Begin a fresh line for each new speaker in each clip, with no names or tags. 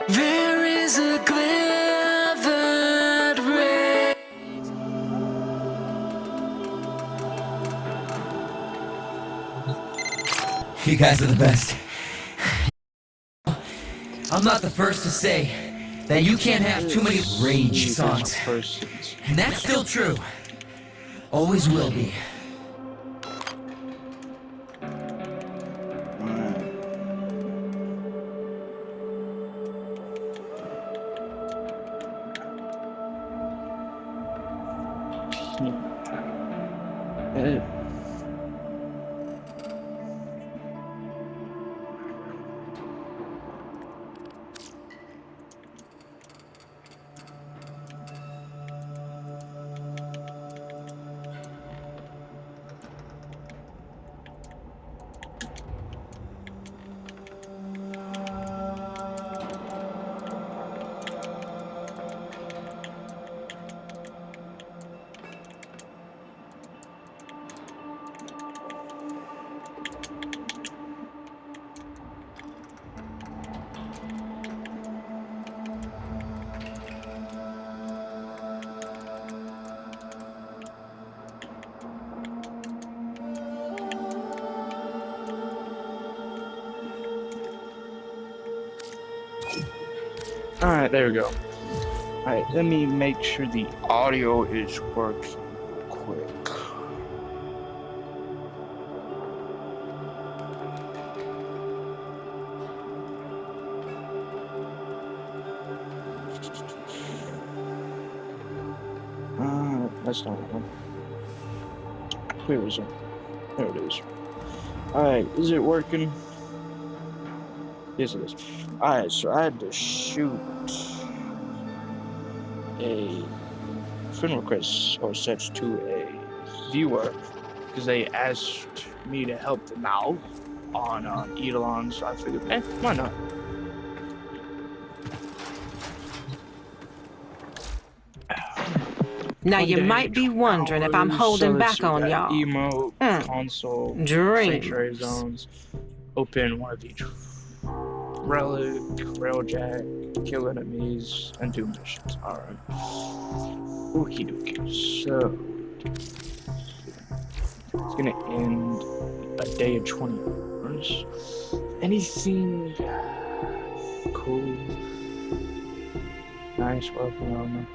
There is a glare that rays.
You guys are the best. I'm not the first to say that you can't have too many rage songs. And that's still true. Always will be.
Alright, there we go. Alright, let me make sure the audio is working quick. That's not one. Where is it? There it is. Alright, is it working? Yes, it is. Alright, so I had to shoot a friend request or such to a viewer because they asked me to help them out on Eidolon, so I figured, why not?
Now you might be wondering if I'm holding back on y'all.
Emote, console, sanctuary zones, open one of each. Relic, railjack, kill enemies, and do missions. Alright. Okie dokie. So, it's gonna end a day of 20 hours. Anything cool? Nice, welcome on.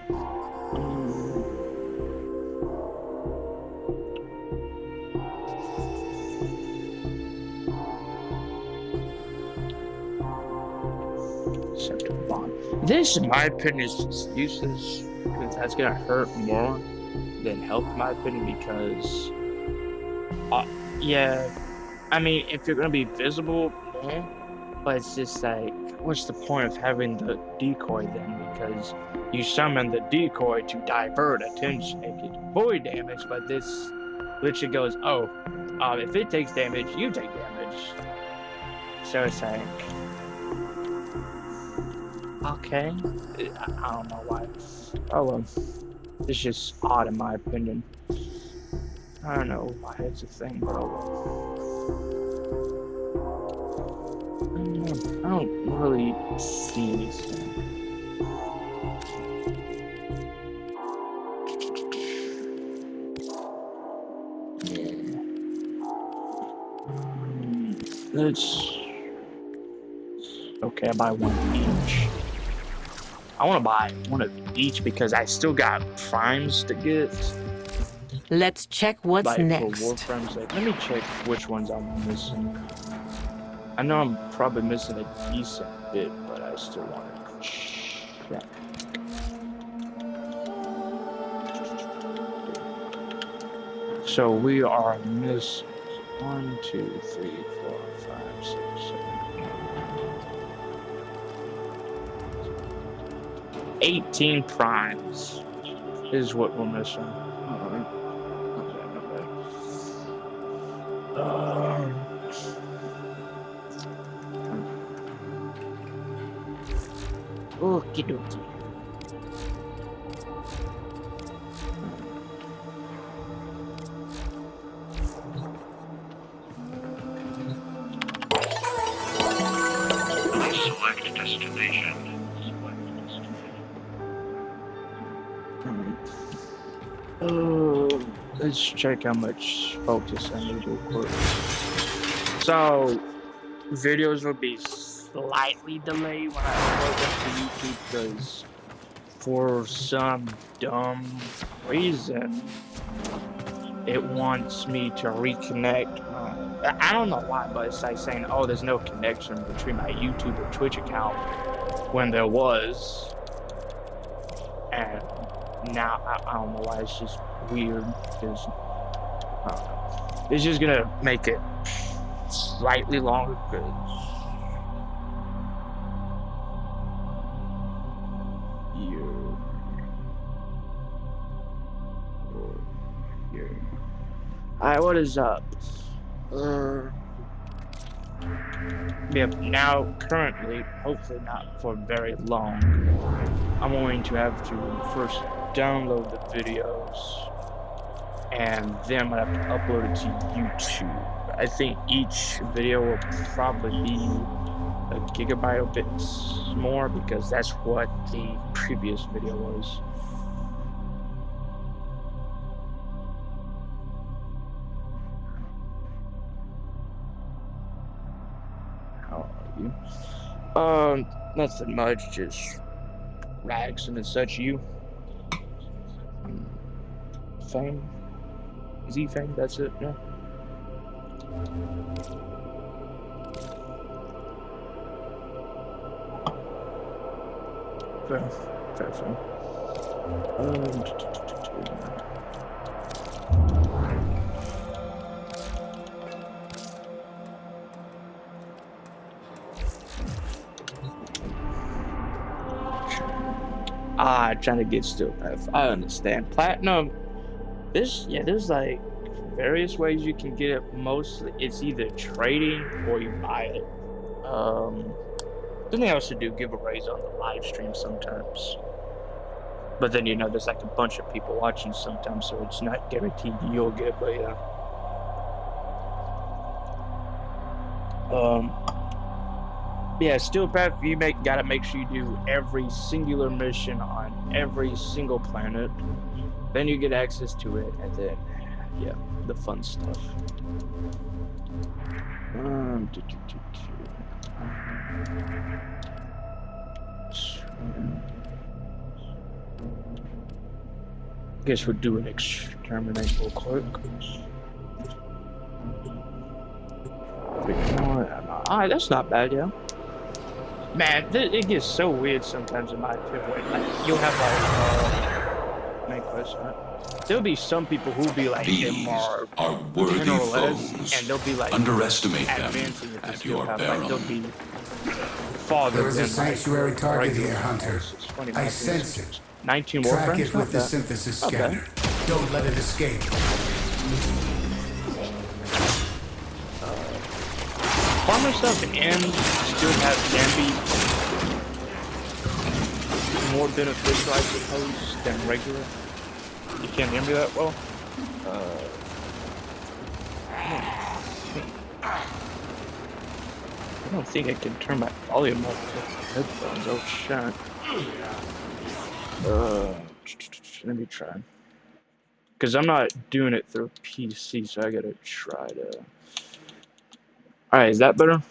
This, in my opinion, is just useless because that's gonna hurt more than help, in my opinion. Because, yeah, I mean, if you're gonna be visible, yeah, but it's just like, what's the point of having the decoy then? Because you summon the decoy to divert attention, make it avoid damage, but this literally goes, if it takes damage, you take damage. So it's like, okay, I don't know why. Oh well, it's just odd in my opinion. I don't know why it's a thing, but oh well. I don't really see anything. Let's. Okay, I buy one of each. I want to buy one of each because I still got primes to get.
Let's check what's
like,
next.
For Warframe's sake. Let me check which ones I'm missing. I know I'm probably missing a decent bit, but I still want to check. So we are missing 1, 2, 3, 4, 5, 6, 7, 18 primes is what we're missing. Alright. Okie dokie.
Select destination.
Let's check how much focus I need real quick. So, videos will be slightly delayed when I upload them to YouTube because for some dumb reason it wants me to reconnect I don't know why, but it's like saying, oh, there's no connection between my YouTube or Twitch account when there was. And now I don't know why, it's just weird because I don't know. It's just gonna make it slightly longer because alright, what is up? Yeah, now currently, hopefully not for very long, I'm going to have to first download the videos and then I'm gonna have to upload it to YouTube. I think each video will probably be a gigabyte or bit more because that's what the previous video was. Nothing much, just relaxing and such. You? Fame? Z-Fame, that's it, yeah. Fair fame. Trying to get still path. I understand. Platinum. There's like various ways you can get it. Mostly, it's either trading or you buy it. Something else to do giveaways on the live stream sometimes. But then there's like a bunch of people watching sometimes, so it's not guaranteed you'll get it. But yeah. Yeah, still path, you gotta make sure you do every singular mission on every single planet. Then you get access to it, and then, yeah, the fun stuff. Guess we'll do an exterminate real quick. Alright, that's not bad, yeah. Man, it gets so weird sometimes in my opinion. Like, you'll have main quest, right? There'll be some people who'll be like
These are worthy foes.
and they'll be like
Underestimate them
advancing
at your
like
peril.
they'll be farther
There is a
than
sanctuary target
regular
here, Hunter.
It's funny,
I sense it.
19
Track
Warframe.
it with the synthesis scanner. Don't let it escape.
Farmer stuff and still can be more beneficial, I suppose, than regular. You can't hear me that well? I don't think I can turn my volume up with headphones. Oh shit. Let me try. Because I'm not doing it through PC, so I gotta try to. Alright, is that better?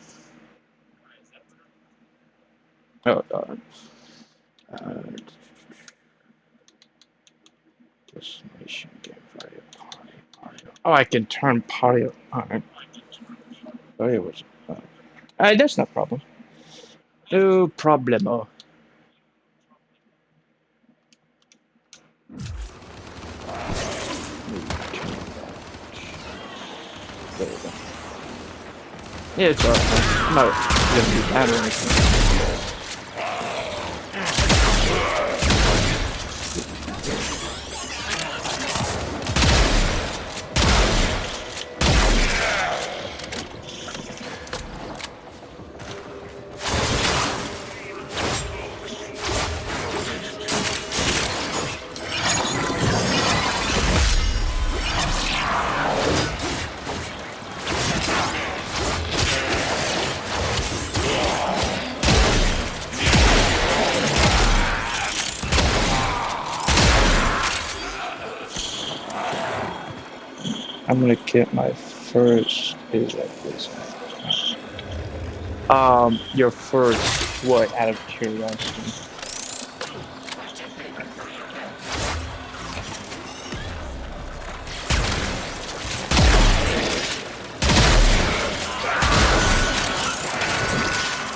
Oh, destination game party. Oh, I can turn party. Alright. Oh, it was. Alright, that's no problem. No problemo. There we go. Yeah, it's alright. I'm not gonna be bad or anything. I'm gonna get my first is like this. Your first what out of curiosity?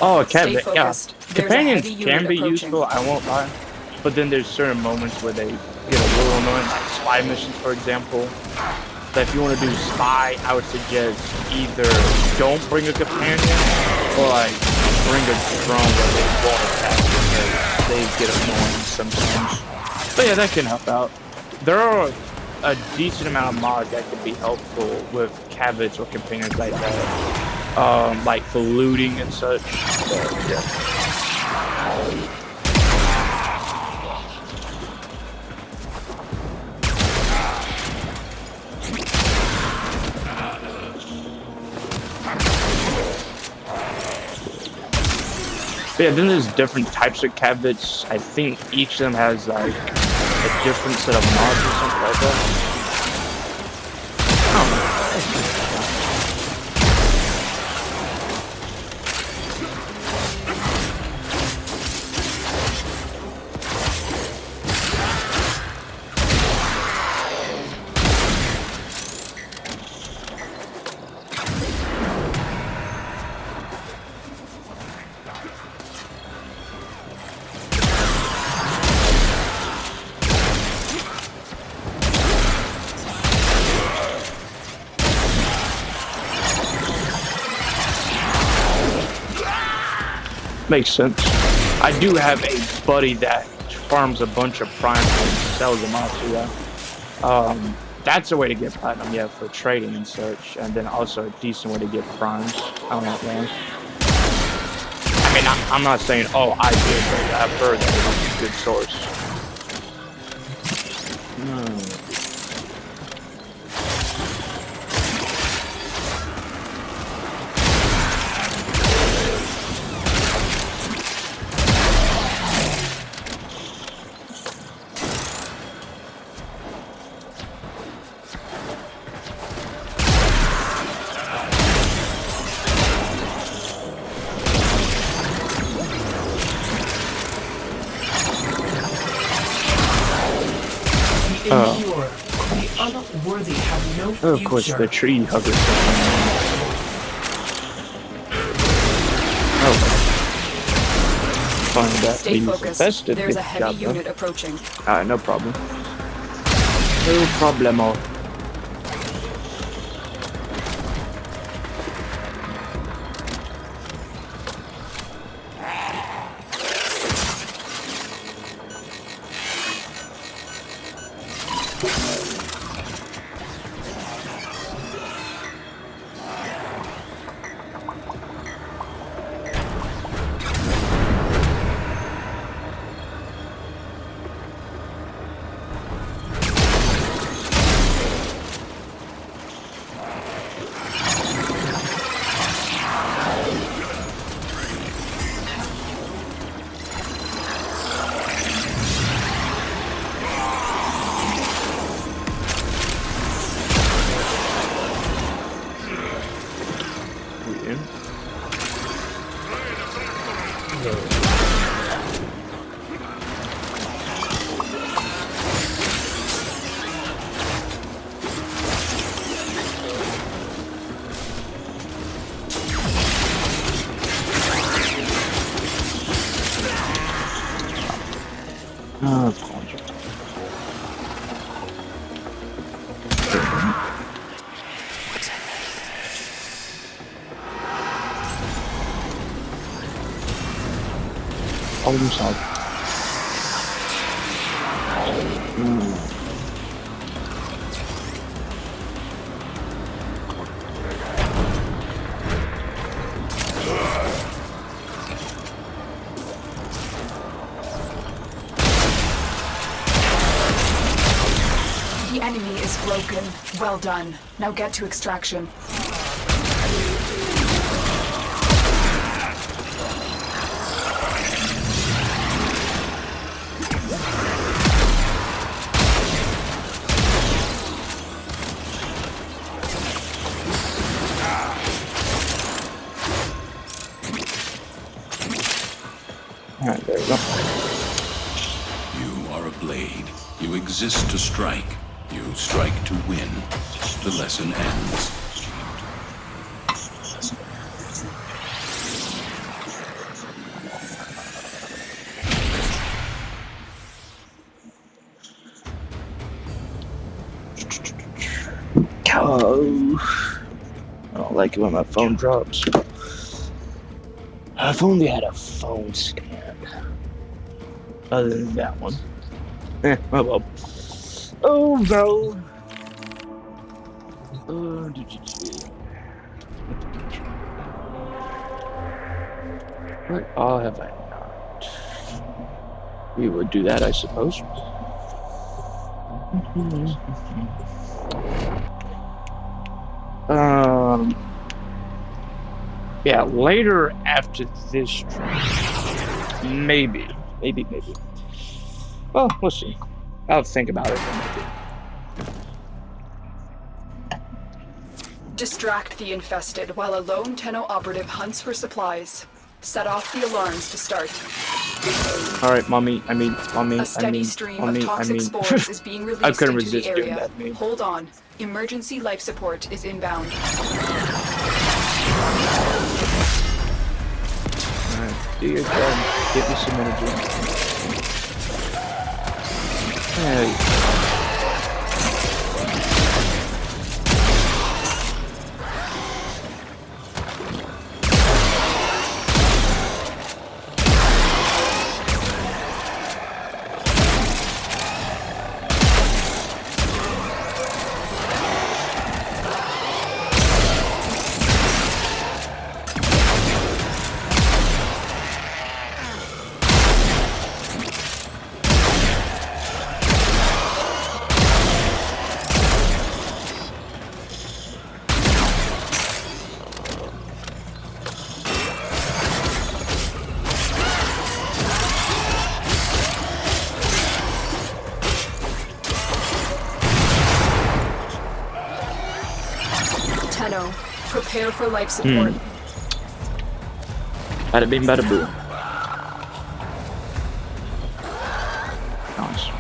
Oh, a
Stay
cat. Yeah,
focused. There's a
companions
heavy
can
unit
be
approaching.
useful. I won't lie, but then there's certain moments where they get a little annoying, like spy missions, for example. But if you want to do spy, I would suggest either don't bring a companion or like bring a drone where they won't attack because they get annoying sometimes. But yeah, that can help out. There are a decent amount of mods that can be helpful with cabins or companions like that, like for looting and such. So, yeah. But yeah, then there's different types of cabinets. I think each of them has like a different set of mods or something like that. I don't know. Makes sense. I do have a buddy that farms a bunch of primes and sells them off, so yeah. That's a way to get platinum, yeah, for trading and such, and then also a decent way to get primes. I don't know. I mean, I'm not saying, oh, I did, but I've heard that it's a good source.
Impure, the unworthy have no future.
Of course, the tree huggers. Find that
Stay
leaves
focused.
infested.
There's
Good
a heavy
job,
unit approaching.
No problem. No problemo. Problem solved.
The enemy is broken. Well done. Now get to extraction.
Alright, there we go.
You are a blade. You exist to strike. You strike to win. The lesson ends.
Oh, I don't like it when my phone drops. I've only had a phone scan. Other than that one. Oh well. Oh no. Right, oh, have I not? We would do that, I suppose. Yeah, later after this stream, maybe. Well, we'll see. I'll think about it.
Distract the infested while a lone Tenno operative hunts for supplies. Set off the alarms to start.
Alright, mommy.
A steady stream of toxic spores is being released
I couldn't
into the
resist doing
area.
that, meme.
Hold on. Emergency life support is inbound.
Alright, dear God, give me some energy. Hey.
Tenno, prepare for life support.
Bada bing, bada boom. Nice.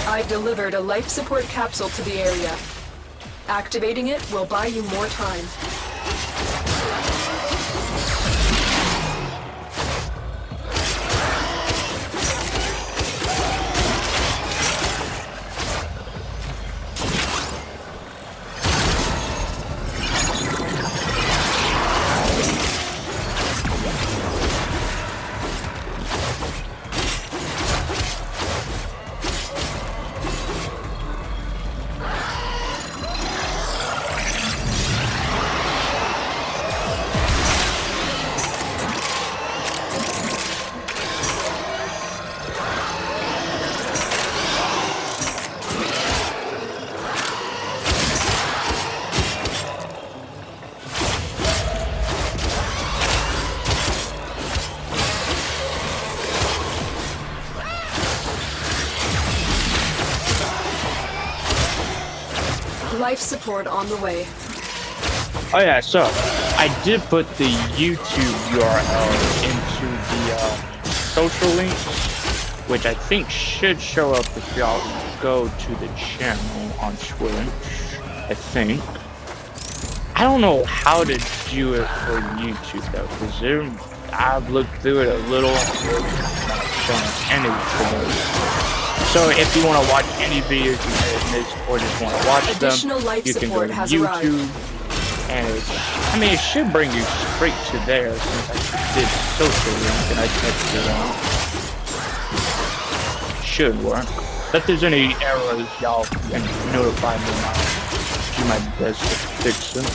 I've delivered a life support capsule to the area. Activating it will buy you more time. Life support on the way.
Oh yeah, so I did put the YouTube URL into the social links, which I think should show up if y'all go to the channel on Twitch. I think. I don't know how to do it for YouTube though, because I've looked through it a little and it's not showing anything. So if you want to watch any videos you may have missed or just want to watch
Additional
them,
life
you can go
support
to
has
YouTube. And I mean, it should bring you straight to there since I did social link and I tested it out. Should work. If there's any errors, y'all can notify me and I'll do my best to fix them.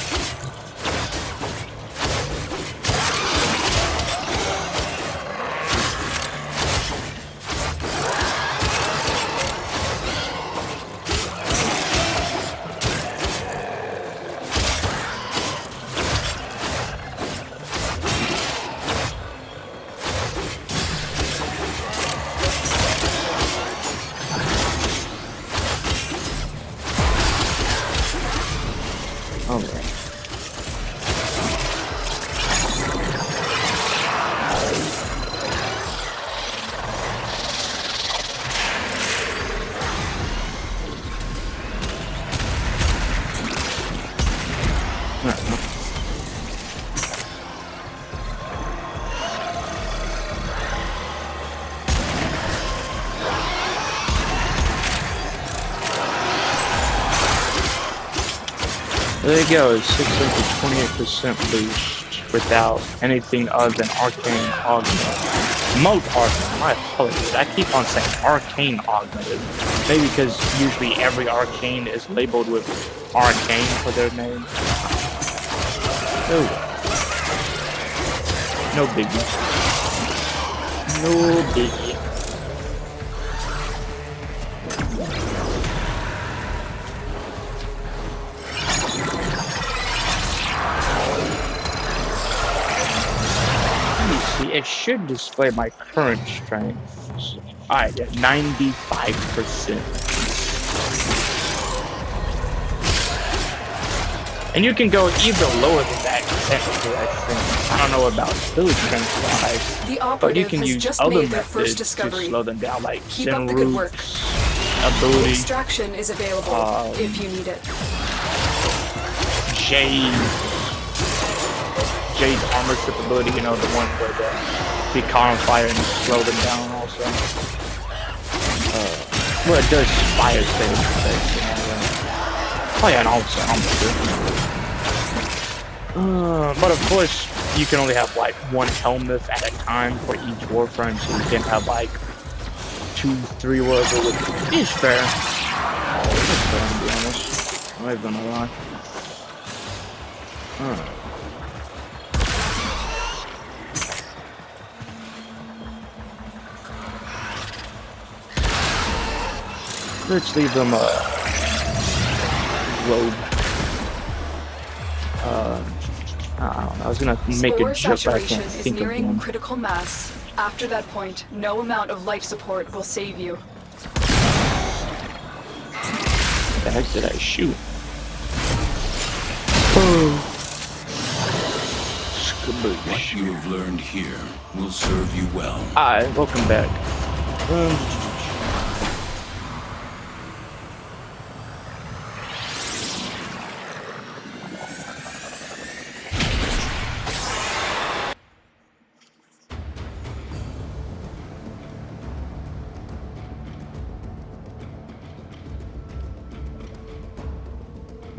there you go, it's 628% boost without anything other than arcane augment. Mode augment, my apologies. I keep on saying arcane augmented. Maybe because usually every arcane is labeled with arcane for their name. No biggie. No biggie. It should display my current strength. Alright, at 95%. And you can go even lower than that, technically, I think. I don't know about ability strength wise, but you can use other methods to slow them down, like
keep up the good work.
Ability.
Extraction is available if you need it. Jade's armor strip ability, you know, the one where they caught on fire and slow them down also. Well, it does fire save effects, you know. Oh yeah, and also armor too. But of course, you can only have like one helmet at a time for each Warframe, so you can have like 2, 3, whatever, which is fair. It's fair, to be honest. I'm not gonna lie. Let's leave them globe. I don't know. I was gonna make a joke, but I can't think of one. Critical mass. After that point, no amount of life support will save you.
What the heck did I shoot?
What you have learned here will serve you well.
Hi, welcome back.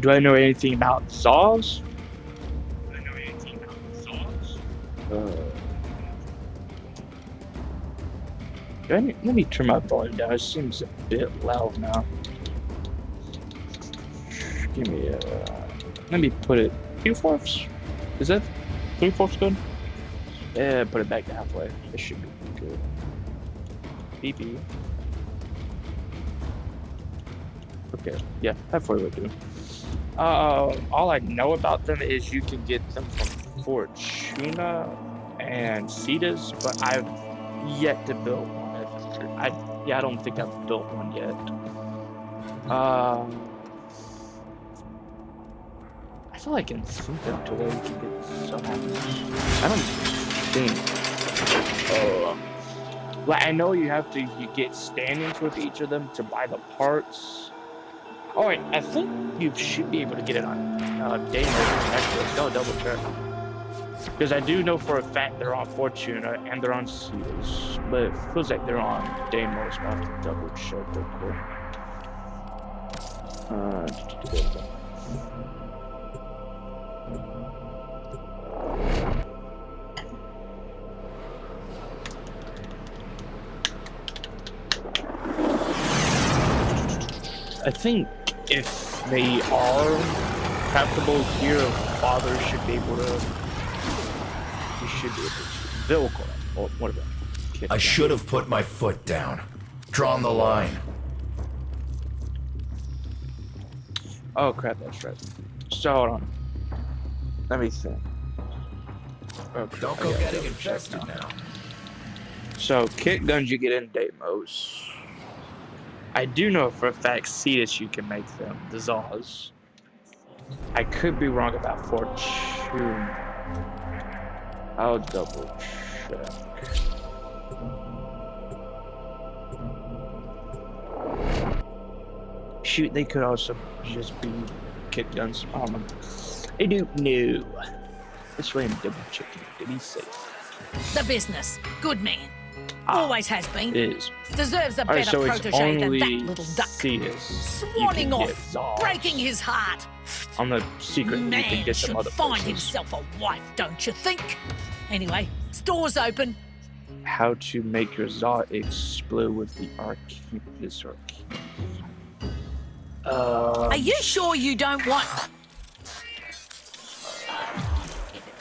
Do I know anything about saws? Let me turn my volume down. It seems a bit loud now. Give me a. Let me put it 2/4. Is that 3/4 good? Yeah, put it back to halfway. It should be good. BB. Okay, yeah, halfway would do. All I know about them is you can get them from Fortuna and Cetus, but I've yet to build one. I don't think I've built one yet. I feel like in Synth to where you can get some. I don't think. Like I know you have to get stand-ins with each of them to buy the parts. Oh wait, I think you should be able to get it on day mode. Actually, let's go double check. Because I do know for a fact they're on Fortuna and they're on Seals, but it feels like they're on day mode, so I'll have to double check real quick. I think if they are craftable here, Father should be able to. You should be able to. Vehicle. Or whatever.
I should have put my foot down. Drawn the line.
Oh crap, that's right. So hold on. Let me think. Okay,
Don't go getting infested now.
So kit guns you get in Deimos. I do know for a fact Cetus you can make them, the Zaws. I could be wrong about Fortune. I'll double check. Shoot, they could also just be kit guns. I don't know. I don't know. That's why I'm double checking to be safe.
The business. Good man. Always has been.
Is.
Deserves a
Alright,
better
so it's
protege than
only
that little duck.
Theus.
Swanning off, breaking his heart.
On the secret, you can
Man
get some
should
other
find
places.
himself a wife, don't you think? Anyway, store's open.
How to make your Zaw explode with the arcane. This arcane.
Are you sure you don't want...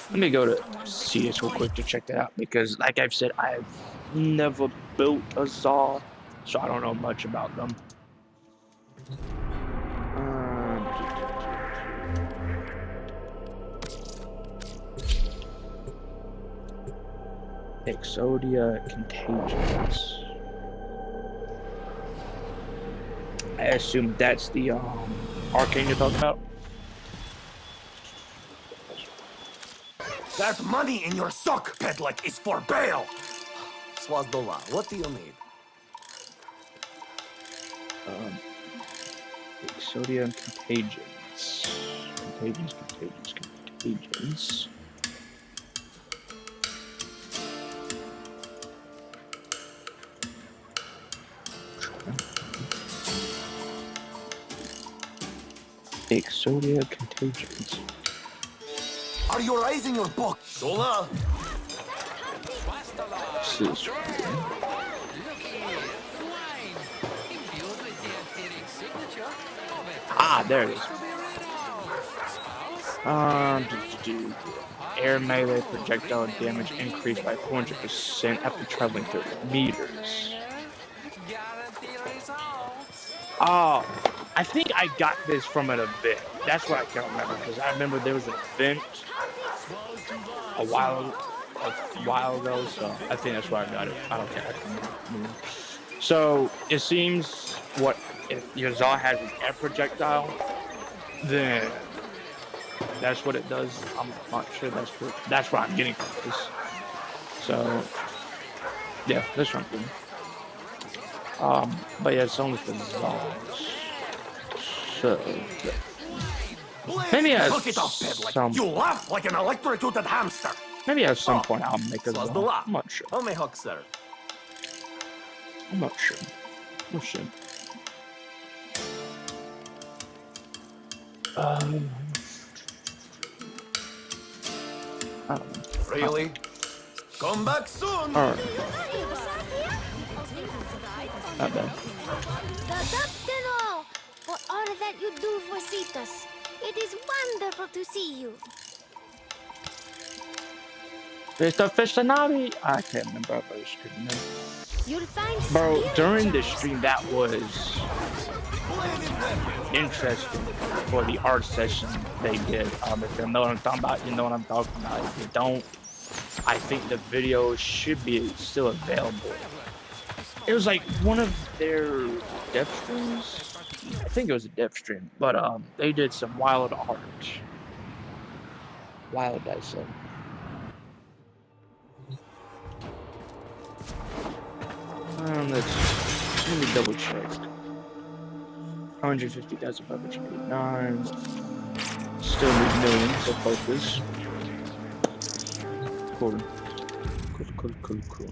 Let me go to CS real quick to check that out because, like I've said, I've never built a Zaw, so I don't know much about them. Exodia Contagions. I assume that's the arcane you're talking about.
That money in your sock, Pedlik, is for bail!
Swazdola, what do you need?
Exodia Contagions. Contagions. Exodia Contagions.
Are you raising your book? Zola?
This is there it is. Air melee projectile damage increased by 400% after traveling 30 meters. Oh, I think I got this from an event. That's what I can't remember because I remember there was an event a while ago, so I think that's where I got it. I don't care. So it seems what if your Zaw has an air projectile, then that's what it does. I'm not sure that's what I'm getting from this. So yeah, that's what I'm doing. But yeah, it's only for Zaws. So maybe at some
You laugh like an electrocuted hamster!
maybe at some point I'll make a Zaw. I'm not sure.
How may Hawk serve?
I'm not sure. Oh shit. I don't know.
Really? Come back soon!
Alright. Not bad.
For all that you do for Citas. It is wonderful to see you.
It's the Fishinati. I can't remember if I was streaming that.
You'll find
Bro, during the stream that was interesting for the art session they did. If you know what I'm talking about, you know what I'm talking about. If you don't, I think the video should be still available. It was like one of their dev streams. I think it was a dev stream, but they did some wild art. Wild, I said. Let me double check. 150,589. Still need millions of focus. Cool. Cool.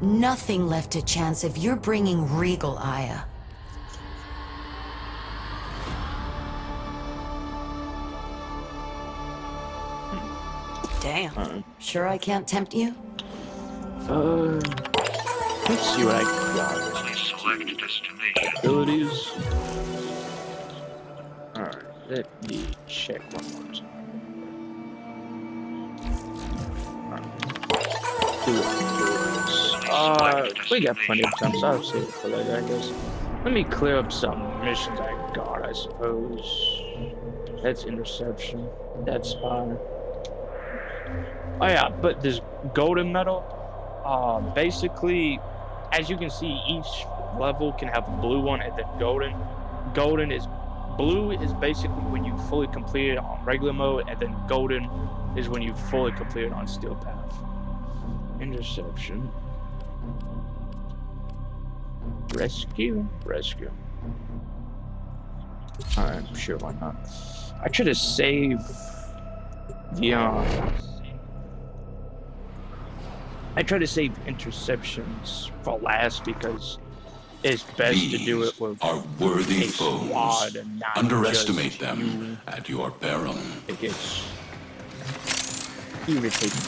Nothing left to chance if you're bringing Regal, Aya.
Damn.
Sure I can't tempt you?
Let's see what I got.
Select destination.
Abilities. Alright, let me check one more time. We got plenty of time, so I'll save it for later, I guess. Let me clear up some missions I got, I suppose. That's interception. That's fine. Oh yeah, but this golden medal, basically, as you can see, each level can have a blue one and then golden. Blue is basically when you fully complete it on regular mode, and then golden is when you fully complete it on steel path. Interception. Rescue. Alright, sure, why not? I should have saved The I try to save interceptions for last because it's best to do it with
are worthy
a
foes.
squad and not
Underestimate
just
them
you.
at your peril.
It gets irritating.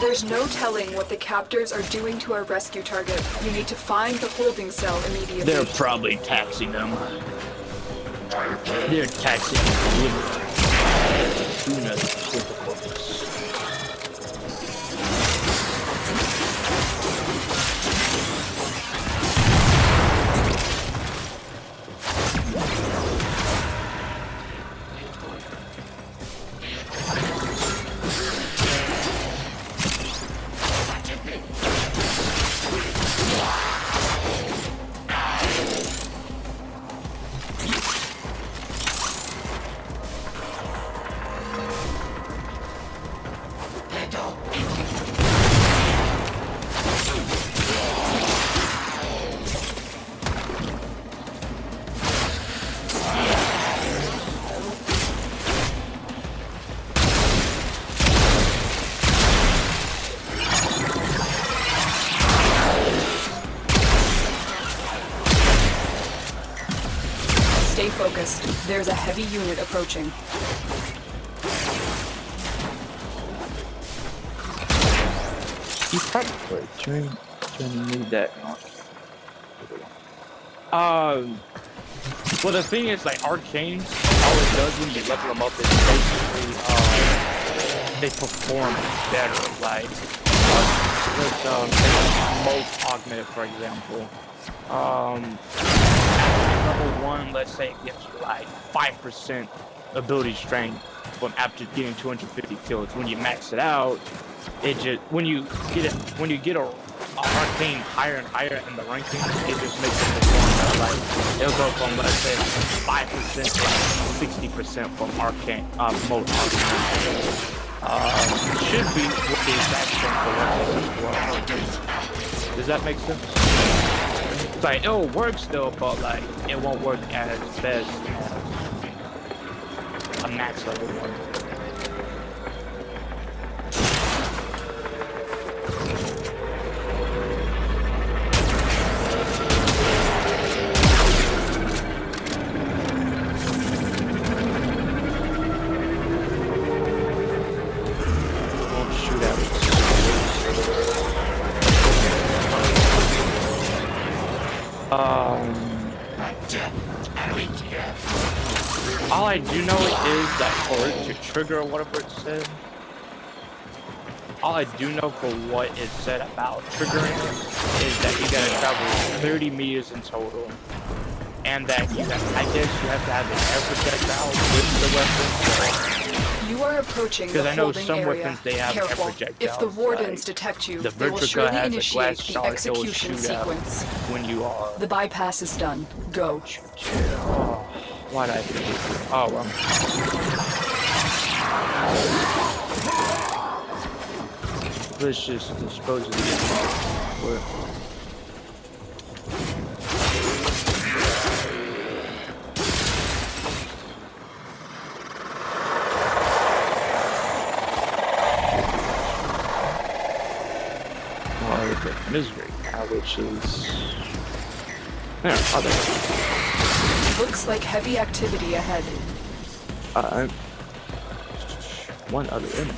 There's no telling what the captors are doing to our rescue target. You need to find the holding cell immediately.
They're probably taxing them. They're taxing them.
Stay focused. There's a heavy unit approaching.
You probably shouldn't need that. Well, the thing is, like, arcanes, all it does when you level them up is basically, they perform better. Like, let's, most augmented, for example. Level 1, let's say, it gives you, like, 5% ability strength from after getting 250 kills. When you max it out, it just, when you get a arcane higher and higher in the ranking, it just makes it perform better. Like, it'll go from, let's say, 5% to 60% from arcane, most arcane. Should be with the exact same for weapons as well. Does that make sense? Like, it'll work still, but like, it won't work as best as a max level one. All I do know is that for it to trigger or whatever it said, all I do know for what it said about triggering is that you gotta travel 30 meters in total, and that I guess you have to have an air projectile with the weapon.
You are approaching the
Because I know
holding
some
area.
weapons they have air
Careful.
projectiles.
If the wardens
like,
detect you,
the
they will
Vertica
surely
has a
initiate
glass
the
shard
execution
shoot out
sequence.
when you are.
The bypass is done. Go.
Oh, why'd I do this? Oh well. Let's just dispose of these. Misery, which is other.
Looks like heavy activity ahead.
One other enemy.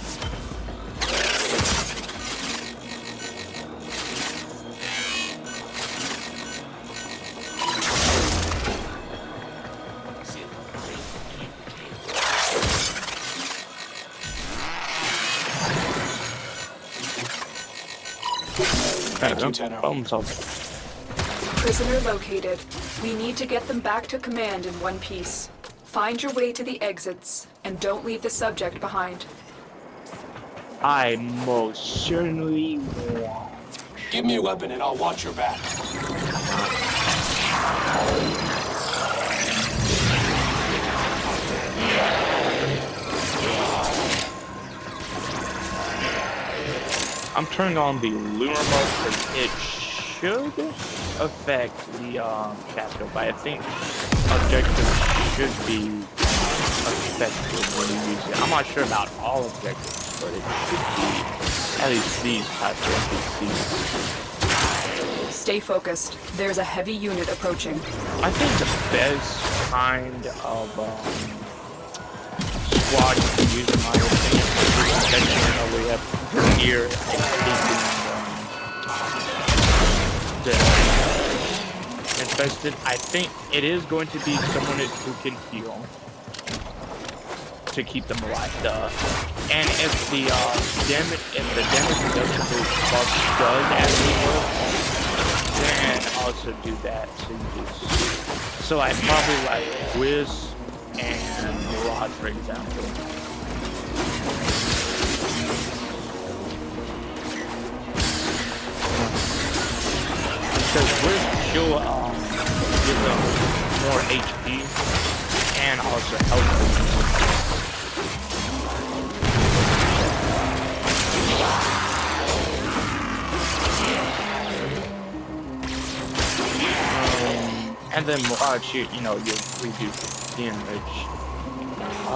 Thank you, Tenno. Prisoner located. We need to get them back to command in one piece. Find your way to the exits, and don't leave the subject behind.
I most certainly won't.
Give me a weapon and I'll watch your back.
I'm turning on the lunar mode because it should affect the capital, but I think objectives should be affected when you use it. I'm not sure about all objectives, but it should be at least these types of NPCs.
Stay focused. There's a heavy unit approaching.
I think the best kind of squad you can use, in my opinion, is protection. We have gear and the infested. I think it is going to be someone who can heal to keep them alive. And if the damage reduction buff does actually work, then also do that. So I probably like Wiz and Mirage, for example. Because Wiz she'll give them more HP and also health boost. And then Mirage, you reduce damage. I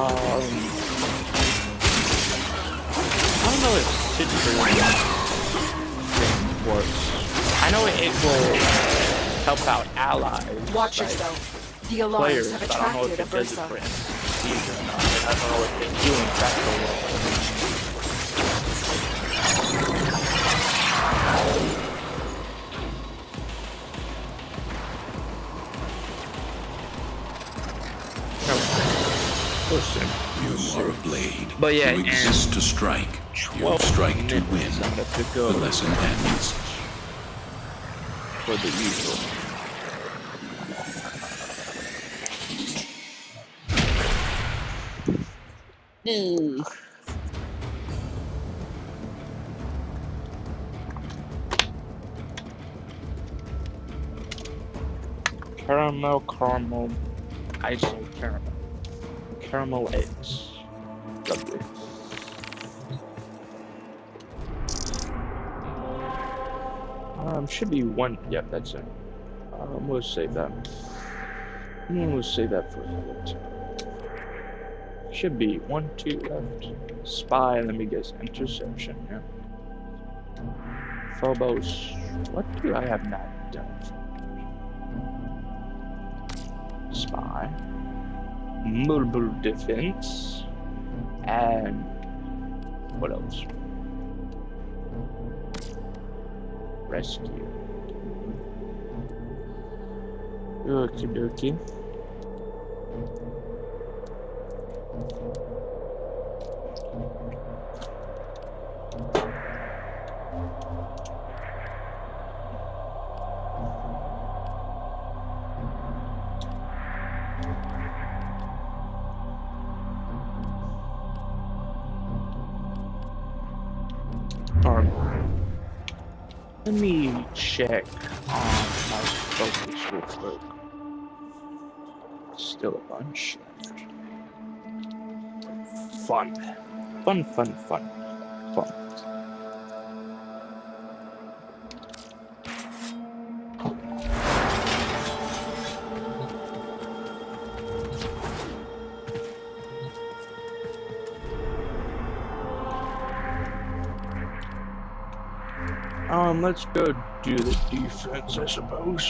don't know if Citrus thing works. I know it will help out allies.
Watch
like
yourself. The alarms
players,
have
but I don't know if
attracted a
it does it
Versa.
for NPCs or not. And I don't know if the healing factor will work. Listen.
You are a blade.
But yeah,
you exist to strike. You strike to win. The lesson ends.
For the usual. Caramel, icing caramel eggs. Lovely. Should be one. Yep, that's it. We'll save that. We'll save that for later. Should be 1, 2 left. Spy. Let me guess. Interception. Yeah. Phobos. What do I have not done? Spy. Mobile defense. And what else? Rescue. Okie dokie. Let me check on my focus real quick. Still a bunch left. Fun. Let's go do the defense, I suppose.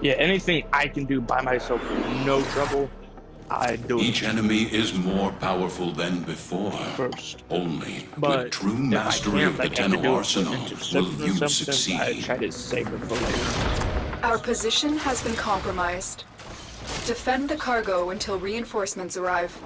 Yeah, anything I can do by myself with no trouble, I do.
Each enemy is more powerful than before.
First.
Only
But
with true mastery of the Tenno arsenal will you
I
succeed.
try to save it for later.
Our position has been compromised. Defend the cargo until reinforcements arrive.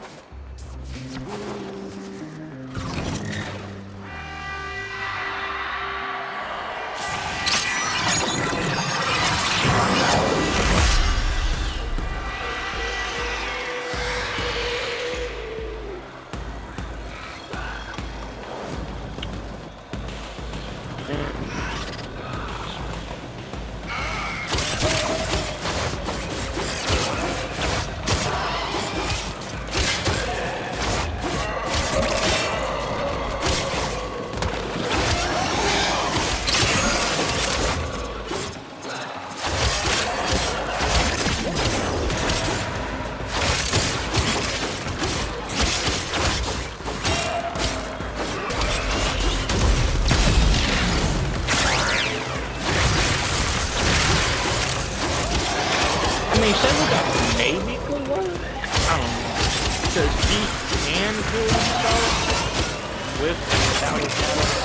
mean, something that maybe could work. I don't know. Because he can kill himself with and without his health.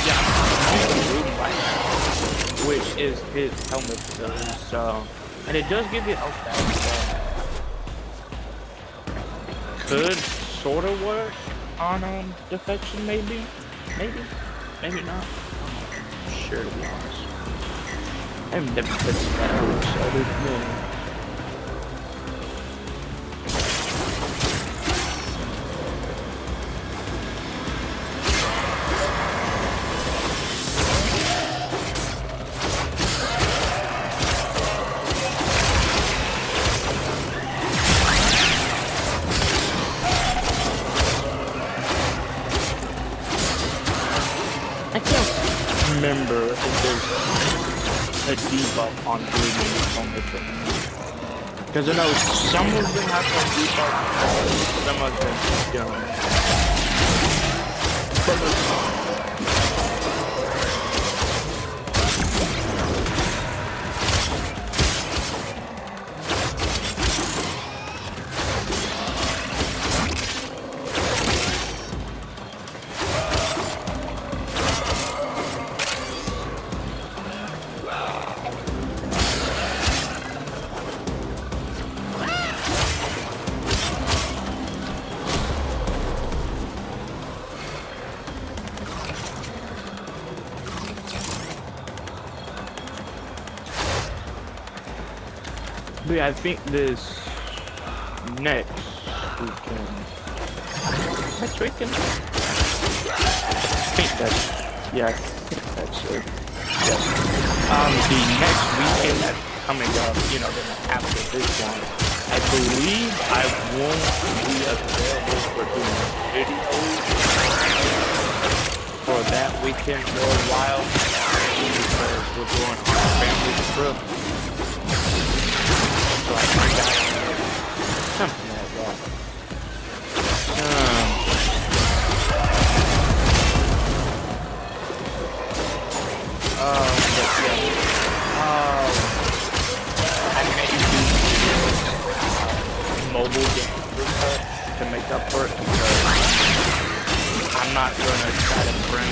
Yeah, right now, which is his helmet does. And it does give you health back. Could sort of work on defection, maybe not. I'm not sure, to be honest. I haven't never tested that out, so I don't know. I can't remember if there's a debuff on bleeding on the thing. Because I know some of them have a debuff, some of them don't. But yeah, I think this next weekend. Next weekend? I think that's it. Yes. The next weekend that's coming up, you know, then after this one, I believe I won't be available for doing videos for that weekend for a while because we're going on a family trip. So I think something like that. I may do mobile games to make up for it because I'm not gonna try to bring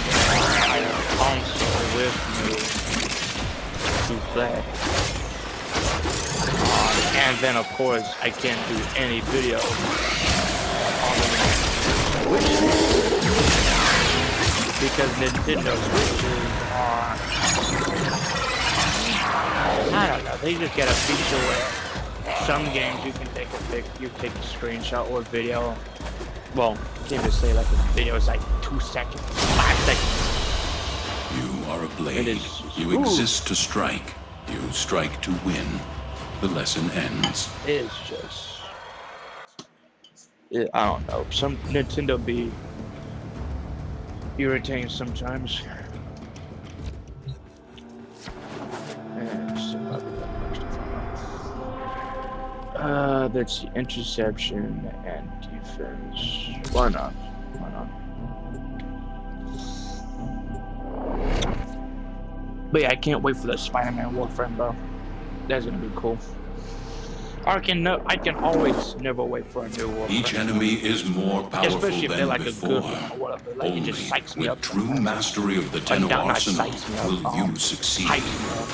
my console with me to play. And then of course I can't do any video on the Switch because Nintendo Switches are, I don't know, they just get a feature where some games you can take a screenshot or video. Well, you can't just say like the video is like 2 seconds, 5 seconds.
You are a blade. You exist to strike. You strike to win. The lesson ends.
It's just, I don't know. Some Nintendo be irritating sometimes. That's the interception and defense. Why not? But yeah, I can't wait for the Spider-Man Warframe, bro. That's gonna be cool. I can always never wait for a new Warframe.
Each enemy is more powerful
especially if they're
than
like
before.
a good one or whatever. Like,
Only
it just psychs me
with
up.
true mastery of the Tenno arsenal will you succeed.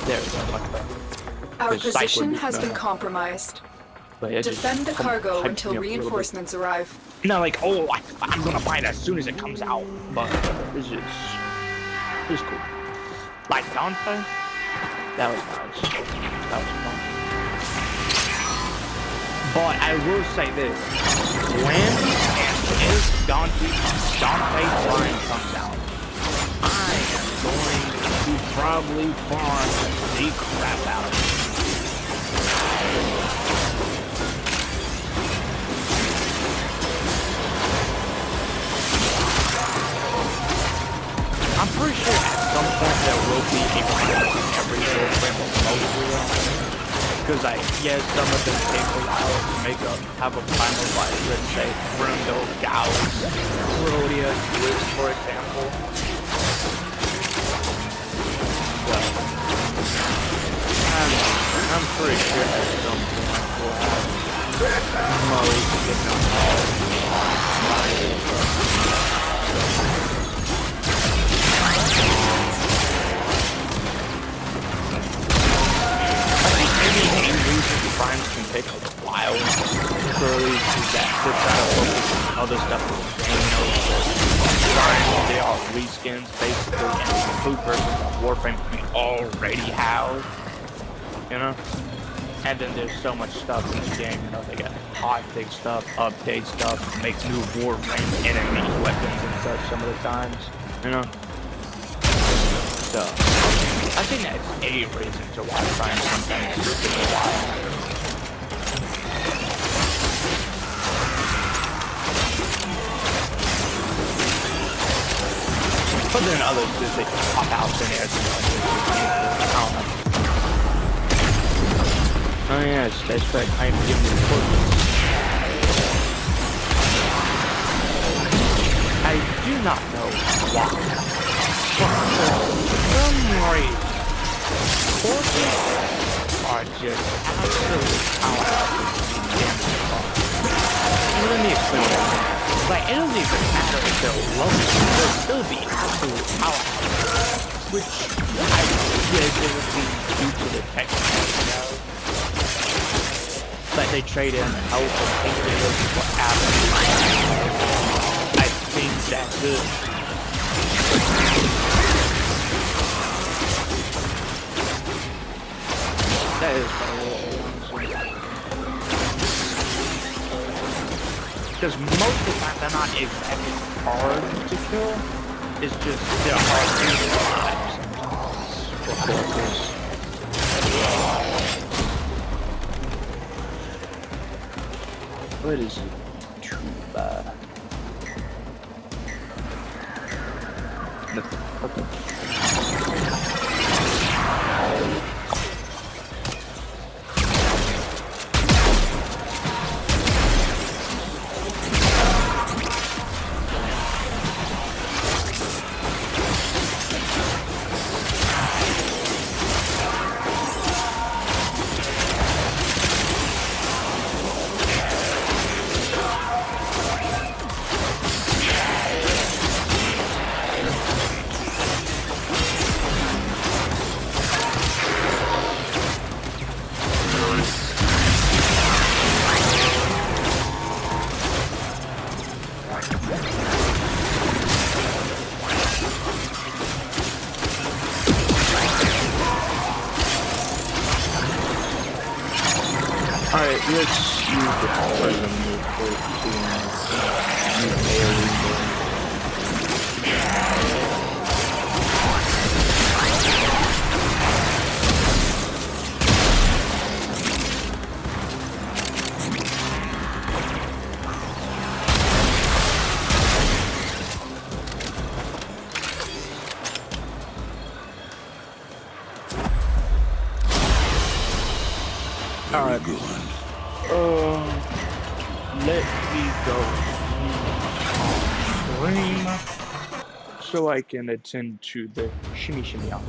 There we go.
Our position has been compromised. Defend the cargo until reinforcements arrive.
No, like, oh, I'm gonna buy it as soon as it comes out. But it's cool. Like Dante, that was nice. That was fun. But I will say this: when and if Dante Line comes out, I am going to probably farm the crap out of it. I'm pretty sure at some point there will be a final in every Warframe of because some of them take a while to have a final fight. Let's say Brundo, Gauss, Rhodia, Wiz, for example. So, pretty sure at some point we'll have most, if not all, I think maybe any reason Primes can take a while, purely because that puts out a focus on other stuff in the game. Primes, they are reskins, basically, and the food versions of Warframe we already have, you know? And then there's so much stuff in the game, you know, they got hotfix stuff, update stuff, make new Warframe enemy weapons and such some of the times, you know? So, I think that's a reason to why Prime sometimes is taking a while. But then others just they pop out in there. Oh yes, that's right. I am giving you coordinates. I do not know why. But for some reason, coordinates are just absolutely powerful. Let me explain that. Like, it doesn't even matter if they're low, they'll still be absolute powerhouse. Which I guess it would be due to the technique, you know? But they trade in health and infinite for absolute. I think that's good. That is because most of the time they're not exactly hard to kill. It's just they're hard to survive sometimes. What is it? Nothing. Okay. Alright, let's use the prism real quick to
Very good.
Let me go stream so I can attend to the shimmy shimmy on.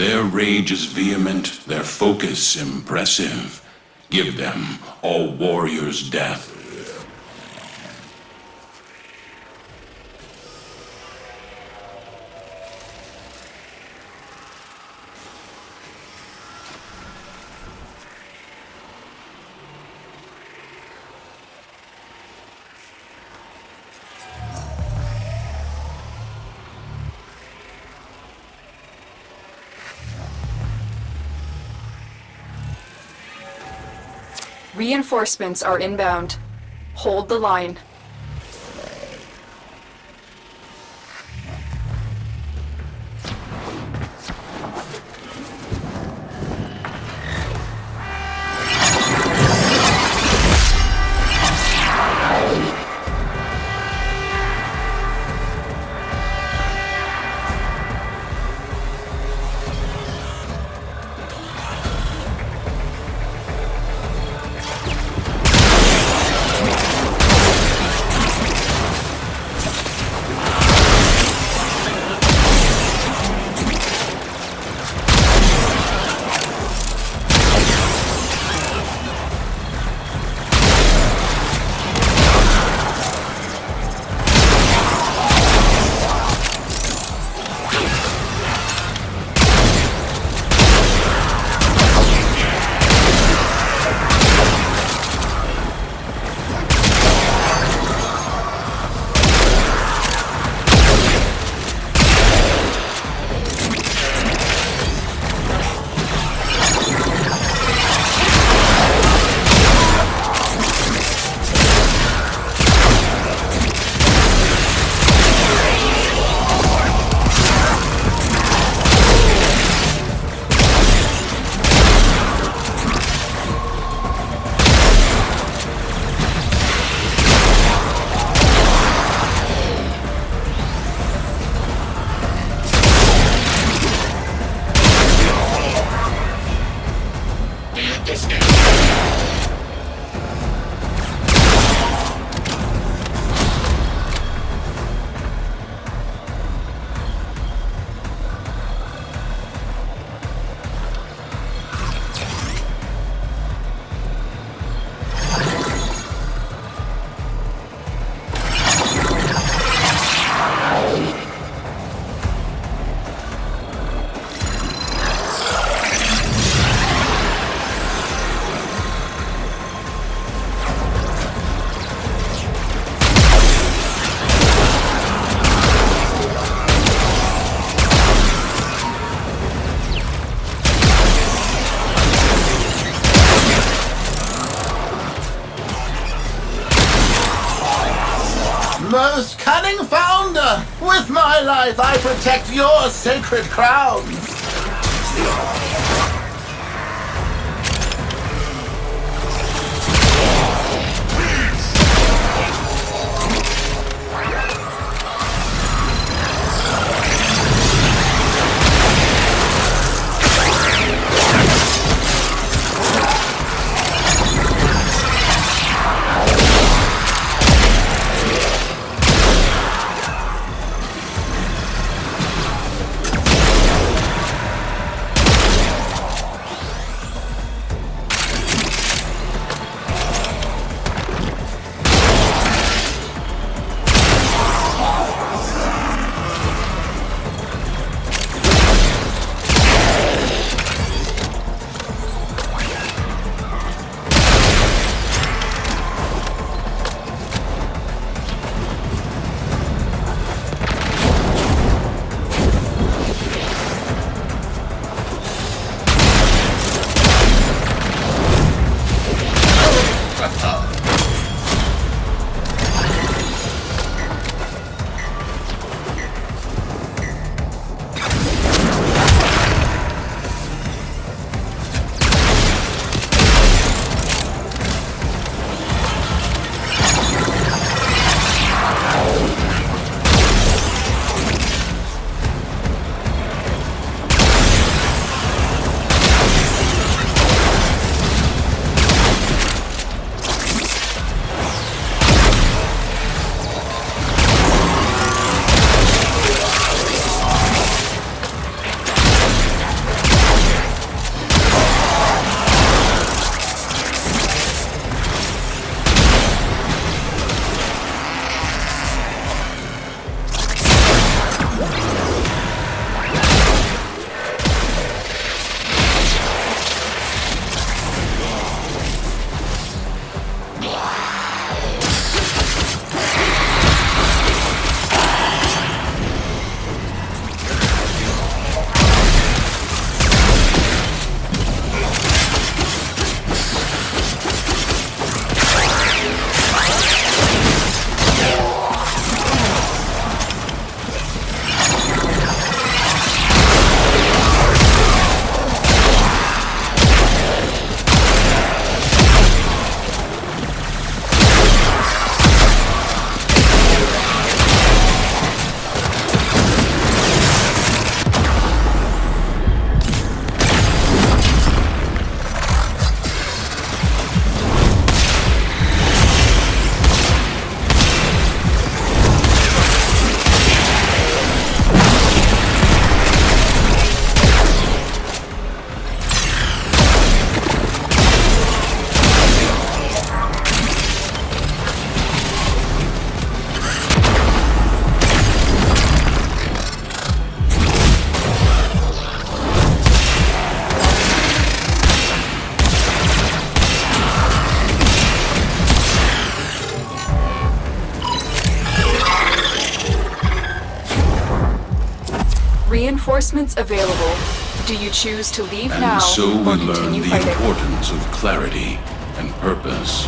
Their rage is vehement, their focus impressive. Give them all warrior's death.
Reinforcements are inbound. Hold the line.
Most cunning founder, with my life I protect your sacred crowns.
Reinforcements available. Do you choose to leave now
And so we
or
learn
continue
the
fighting?
importance of clarity and purpose.